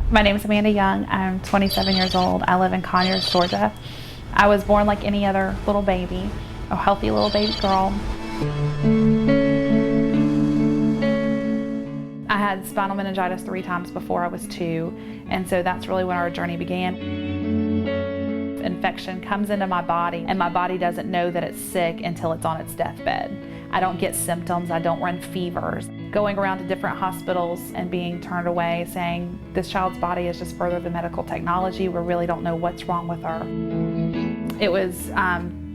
My name is Mandy Young. I'm 27 years old. I live in Conyers, Georgia. I was born like any other little baby, a healthy little baby girl. I had spinal meningitis 3 times before I was 2, and so that's really when our journey began. Infection comes into my body, and my body doesn't know that it's sick until it's on its deathbed. I don't get symptoms, I don't run fevers. Going around to different hospitals and being turned away saying, this child's body is just further than medical technology, we really don't know what's wrong with her. It was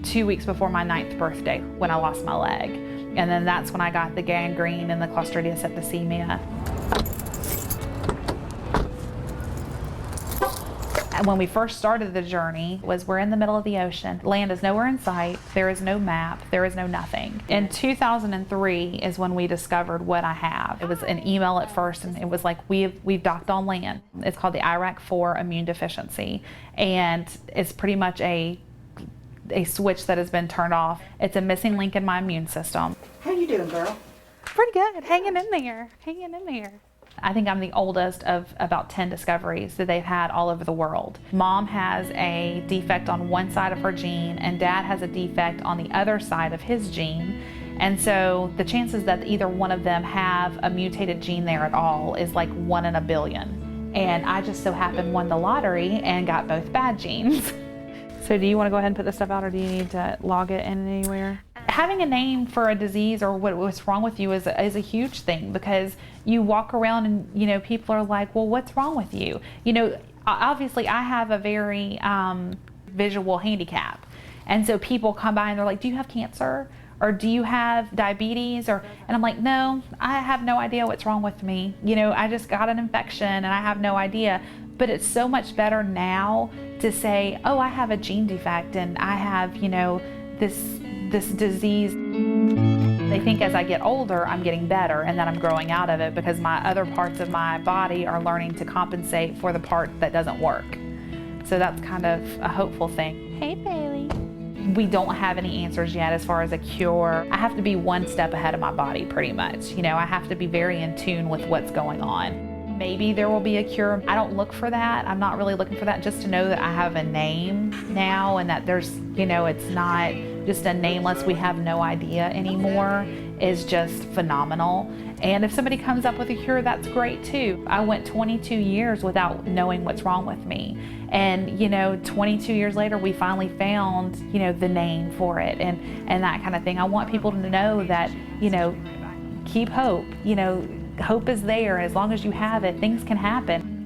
2 weeks before my 9th birthday when I lost my leg. And then that's when I got the gangrene and the Clostridium septicemia. And when we first started the journey we're in the middle of the ocean. Land is nowhere in sight. There is no map. There is no nothing. In 2003 is when we discovered what I have. It was an email at first, and it was like, we've docked on land. It's called the IRAK4 immune deficiency, and it's pretty much a switch that has been turned off. It's a missing link in my immune system. How you doing, girl? Pretty good. Hanging in there. Hanging in there. I think I'm the oldest of about 10 discoveries that they've had all over the world. Mom has a defect on one side of her gene, and Dad has a defect on the other side of his gene. And so the chances that either one of them have a mutated gene there at all is like 1 in a billion. And I just so happened won the lottery and got both bad genes. So do you want to go ahead and put this stuff out, or do you need to log it in anywhere? Having a name for a disease or what's wrong with you is a huge thing, because you walk around and people are like, well, what's wrong with you? Obviously I have a very visual handicap, and so people come by and they're like, do you have cancer, or do you have diabetes, and I'm like, no, I have no idea what's wrong with me. I just got an infection and I have no idea. But it's so much better now to say, oh, I have a gene defect and I have this disease. They think as I get older, I'm getting better and that I'm growing out of it, because my other parts of my body are learning to compensate for the part that doesn't work. So that's kind of a hopeful thing. Hey, Bailey. We don't have any answers yet as far as a cure. I have to be one step ahead of my body pretty much. I have to be very in tune with what's going on. Maybe there will be a cure. I don't look for that. I'm not really looking for that. Just to know that I have a name now, and that there's, it's not just a nameless, we have no idea anymore, is just phenomenal. And if somebody comes up with a cure, that's great too. I went 22 years without knowing what's wrong with me. And 22 years later, we finally found, the name for it and that kind of thing. I want people to know that, keep hope. Hope is there. As long as you have it, things can happen.